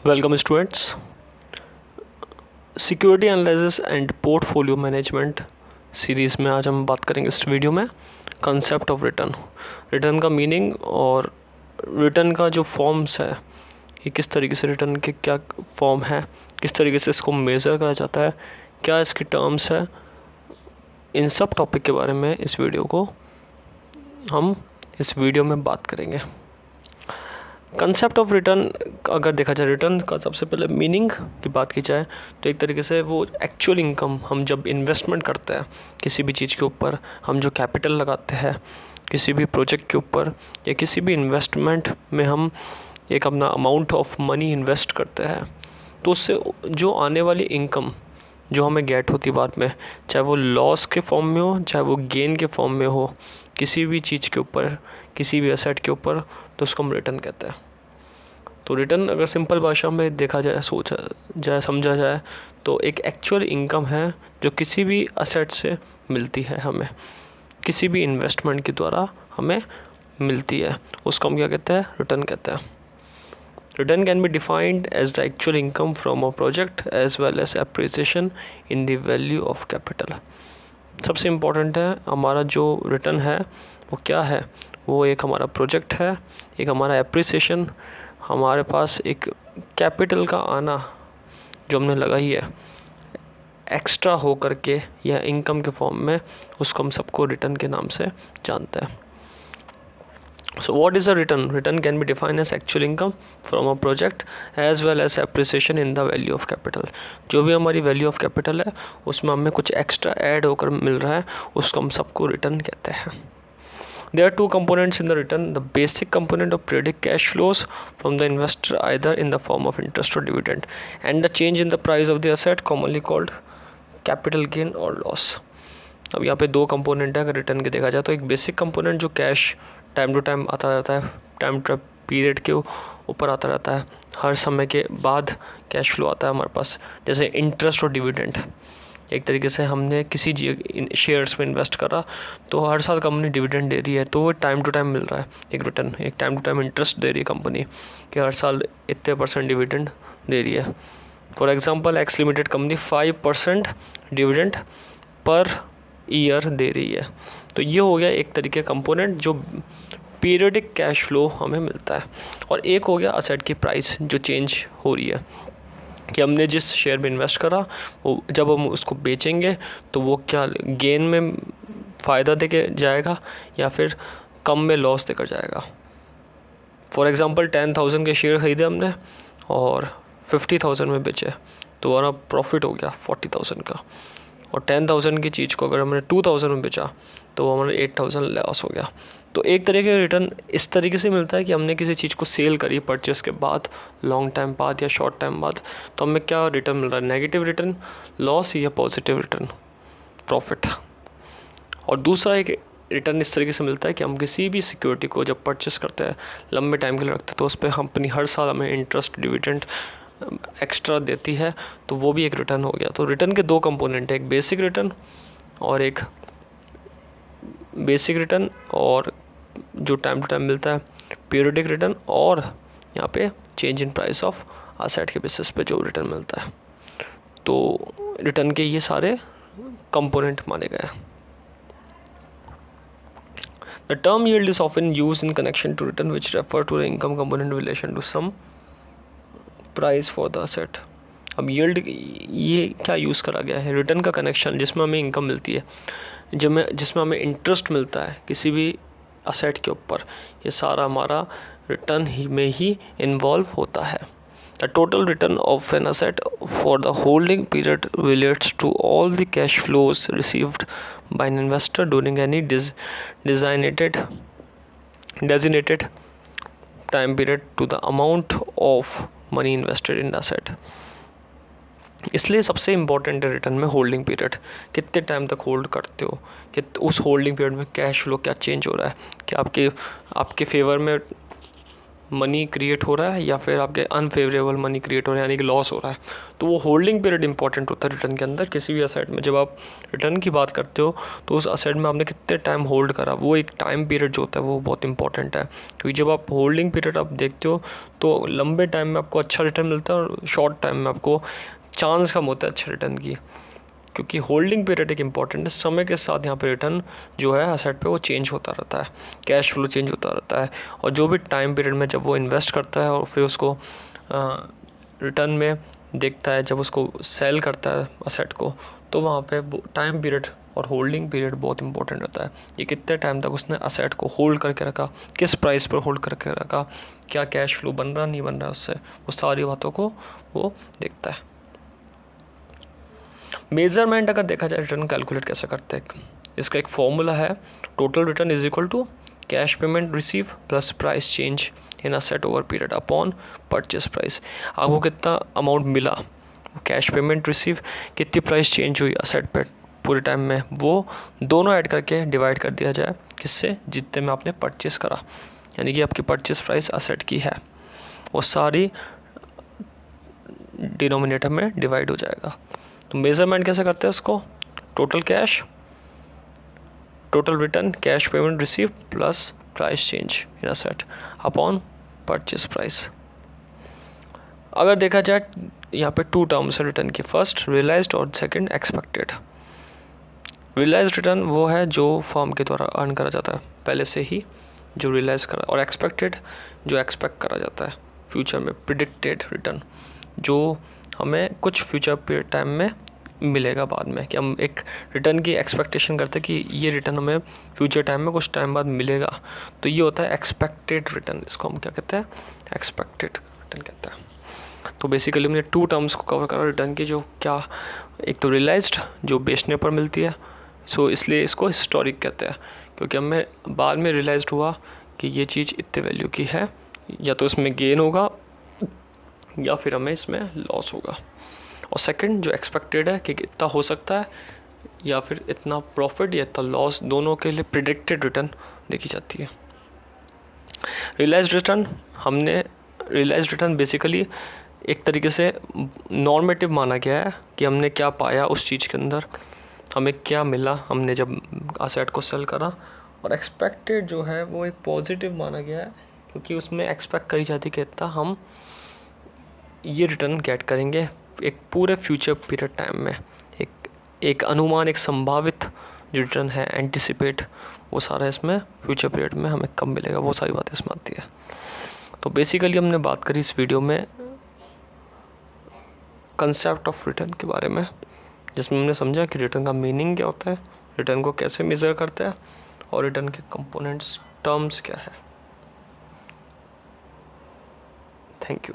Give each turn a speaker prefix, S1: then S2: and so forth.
S1: Welcome students. Security analysis and portfolio management series में आज हम बात करेंगे इस वीडियो में कंसेप्ट ऑफ रिटर्न, रिटर्न का मीनिंग और रिटर्न का जो फॉर्म्स है कि किस तरीके से रिटर्न के क्या फॉर्म है, किस तरीके से इसको मेज़र करा जाता है, क्या इसकी टर्म्स है। इन सब टॉपिक के बारे में इस वीडियो में बात करेंगे। कंसेप्ट ऑफ रिटर्न अगर देखा जाए, रिटर्न का सबसे पहले मीनिंग की बात की जाए तो एक तरीके से वो एक्चुअल इनकम, हम जब इन्वेस्टमेंट करते हैं किसी भी चीज़ के ऊपर, हम जो कैपिटल लगाते हैं किसी भी प्रोजेक्ट के ऊपर या किसी भी इन्वेस्टमेंट में हम एक अपना अमाउंट ऑफ मनी इन्वेस्ट करते हैं, तो उससे जो आने वाली इनकम जो हमें गेट होती बाद में, चाहे वो लॉस के फॉर्म में हो चाहे वो गेन के फॉर्म में हो, किसी भी चीज़ के ऊपर, किसी भी एसेट के ऊपर, तो उसको हम रिटर्न कहते हैं। तो रिटर्न अगर सिंपल भाषा में देखा जाए, सोचा जाए, समझा जाए तो एक एक्चुअल इनकम है जो किसी भी असेट से मिलती है, हमें किसी भी इन्वेस्टमेंट के द्वारा हमें मिलती है, उसको हम क्या कहते हैं? रिटर्न कहते हैं। Return can be defined as the actual income from a project as well as appreciation in the value of capital. सबसे इम्पोर्टेंट है हमारा जो रिटर्न है वो क्या है? वो एक हमारा प्रोजेक्ट है, एक हमारा एप्रिसिएशन, हमारे पास एक कैपिटल का आना जो हमने लगाई है एक्स्ट्रा हो करके या इनकम के फॉर्म में, उसको हम सबको रिटर्न के नाम से जानते हैं। So what is a return? Return can be defined as actual income from a project as well as appreciation in the value of capital। जो भी हमारी वैल्यू ऑफ कैपिटल है उसमें हमें कुछ एक्स्ट्रा ऐड होकर मिल रहा है, उसको हम सबको रिटर्न कहते हैं। There are two components in the return: the basic component of periodic cash flows from the investor either in the form of interest or dividend, and the change in the price of the asset commonly called capital gain or loss। अब यहाँ पे दो component है अगर return के देखा जाए तो। एक बेसिक कंपोनेंट जो कैश टाइम टू टाइम आता रहता है, टाइम टू पीरियड के ऊपर आता रहता है, हर समय के बाद कैश फ्लो आता है हमारे पास, जैसे इंटरेस्ट और डिविडेंड। एक तरीके से हमने किसी शेयर्स में इन्वेस्ट करा तो हर साल कंपनी डिविडेंड दे रही है, तो वो टाइम टू टाइम मिल रहा है एक रिटर्न, एक टाइम टू टाइम इंटरेस्ट दे रही है कंपनी कि हर साल इतने % डिविडेंड दे रही है। For example X limited company 5% dividend per year दे रही है। तो ये हो गया एक तरीके कंपोनेंट जो पीरियडिक कैश फ्लो हमें मिलता है। और एक हो गया असेट की प्राइस जो चेंज हो रही है कि हमने जिस शेयर में इन्वेस्ट करा वो जब हम उसको बेचेंगे तो वो क्या गेन में फ़ायदा दे के जाएगा या फिर कम में लॉस देकर जाएगा। फॉर एग्ज़ाम्पल 10,000 के शेयर ख़रीदे हमने और 50,000 में बेचे, तो हमारा प्रॉफिट हो गया 40,000 का। और 10,000 की चीज़ को अगर हमने 2,000 में बेचा तो हमारा 8,000 लॉस हो गया। तो एक तरीके का रिटर्न इस तरीके से मिलता है कि हमने किसी चीज़ को सेल करी परचेस के बाद, लॉन्ग टाइम बाद या शॉर्ट टाइम बाद, तो हमें क्या रिटर्न मिल रहा है? नेगेटिव रिटर्न लॉस या पॉजिटिव रिटर्न प्रॉफिट। और दूसरा एक रिटर्न इस तरीके से मिलता है कि हम किसी भी सिक्योरिटी को जब परचेस करते हैं, लंबे टाइम के लिए रखते हैं, तो उस पर कंपनी हर साल हमें इंटरेस्ट डिविडेंड एक्स्ट्रा देती है, तो वो भी एक रिटर्न हो गया। तो रिटर्न के दो कंपोनेंट है, एक बेसिक रिटर्न और जो टाइम टू टाइम मिलता है पीरियडिक रिटर्न, और यहाँ पे change in price of asset के बेसिस पे जो रिटर्न मिलता है। तो रिटर्न के ये सारे कंपोनेंट माने गए हैं। The term yield is often used in connection to return which refer to the income component in relation to some price for the asset। अब यील्ड ये क्या यूज़ करा गया है? रिटर्न का कनेक्शन जिसमें हमें इनकम मिलती है, जिसमें हमें इंटरेस्ट मिलता है किसी भी असेट के ऊपर, ये सारा हमारा रिटर्न में ही इन्वॉल्व होता है। The total return of an asset for the holding period relates to all the cash flows received by an investor during any designated time period to the amount of money invested in asset. इसलिए सबसे important है return में holding period, कितने time तक hold करते हो, कि उस होल्डिंग पीरियड में कैश फ्लो क्या चेंज हो रहा है, कि आपके फेवर में मनी क्रिएट हो रहा है या फिर आपके अनफेवरेबल मनी क्रिएट हो रहा है, यानी कि लॉस हो रहा है। तो वो होल्डिंग पीरियड इंपॉर्टेंट होता है रिटर्न के अंदर किसी भी असेट में। जब आप रिटर्न की बात करते हो तो उस असेट में आपने कितने टाइम होल्ड करा, वो एक टाइम पीरियड जो होता है वो बहुत इंपॉर्टेंट है। क्योंकि जब आप होल्डिंग पीरियड आप देखते हो तो लंबे टाइम में आपको अच्छा रिटर्न मिलता है और शॉर्ट टाइम में आपको चांस कम होता है अच्छे रिटर्न की। क्योंकि होल्डिंग पीरियड एक इंपॉर्टेंट है, समय के साथ यहाँ पे रिटर्न जो है असेट पे वो चेंज होता रहता है, कैश फ्लो चेंज होता रहता है। और जो भी टाइम पीरियड में जब वो इन्वेस्ट करता है और फिर उसको रिटर्न में देखता है, जब उसको सेल करता है असेट को, तो वहाँ पे टाइम पीरियड और होल्डिंग पीरियड बहुत इंपॉर्टेंट रहता है। ये कितने टाइम तक उसने असेट को होल्ड करके रखा, किस प्राइस पर होल्ड करके रखा, क्या कैश फ्लो बन रहा नहीं बन रहा उससे, वो सारी बातों को वो देखता है। मेजरमेंट अगर देखा जाए रिटर्न कैलकुलेट कैसे करते हैं, इसका एक फॉर्मूला है, total return is equal to cash payment receive plus price change in asset over period upon purchase price. आपको कितना अमाउंट मिला, कैश पेमेंट रिसीव, कितनी प्राइस चेंज हुई असेट पे पूरे टाइम में, वो दोनों ऐड करके डिवाइड कर दिया जाए किससे, जितने में आपने परचेस करा, यानी कि आपकी परचेस प्राइस असेट की है, वो सारी डिनोमिनेटर में डिवाइड हो जाएगा। तो मेजरमेंट कैसे करते हैं इसको, total cash, total return, cash payment receive plus price change in asset upon purchase price. अगर देखा जाए यहाँ पे टू टर्म्स है रिटर्न की, फर्स्ट रियलाइज्ड और सेकंड एक्सपेक्टेड। रियलाइज्ड रिटर्न वो है जो फर्म के द्वारा अर्न करा जाता है पहले से ही, जो रियलाइज करा, और एक्सपेक्टेड जो एक्सपेक्ट करा जाता है फ्यूचर में, प्रिडिक्टेड रिटर्न जो हमें कुछ फ्यूचर पीरियड टाइम में मिलेगा बाद में, कि हम एक रिटर्न की एक्सपेक्टेशन करते हैं कि ये रिटर्न हमें फ्यूचर टाइम में कुछ टाइम बाद मिलेगा, तो ये होता है एक्सपेक्टेड रिटर्न। इसको हम क्या कहते हैं, एक्सपेक्टेड रिटर्न कहते हैं। तो बेसिकली हमने टू टर्म्स को कवर करा रिटर्न की, जो क्या, एक तो रियलाइज्ड जो बेचने पर मिलती है, सो इसलिए इसको हिस्टोरिक कहते हैं, क्योंकि हमें बाद में रियलाइज्ड हुआ कि ये चीज़ इतने वैल्यू की है, या तो इसमें गेन होगा या फिर हमें इसमें लॉस होगा। और सेकंड जो एक्सपेक्टेड है कि इतना हो सकता है या फिर इतना प्रॉफिट या इतना लॉस, दोनों के लिए प्रिडिक्टेड रिटर्न देखी जाती है। रियलाइज्ड रिटर्न, हमने रियलाइज्ड रिटर्न बेसिकली एक तरीके से नॉर्मेटिव माना गया है कि हमने क्या पाया उस चीज़ के अंदर, हमें क्या मिला हमने जब असेट को सेल करा। और एक्सपेक्टेड जो है वो एक पॉजिटिव माना गया है, क्योंकि उसमें एक्सपेक्ट करी जाती है कि इतना हम ये रिटर्न गेट करेंगे एक पूरे फ्यूचर पीरियड टाइम में, एक अनुमान, एक संभावित जो रिटर्न है एंटिसिपेट, वो सारा इसमें फ्यूचर पीरियड में हमें कब मिलेगा, वो सारी बातें इसमें आती है। तो बेसिकली हमने बात करी इस वीडियो में कंसेप्ट ऑफ रिटर्न के बारे में, जिसमें हमने समझा कि रिटर्न का मीनिंग क्या होता है, रिटर्न को कैसे मेज़र करते हैं, और रिटर्न के कंपोनेंट्स, टर्म्स क्या है। Thank you.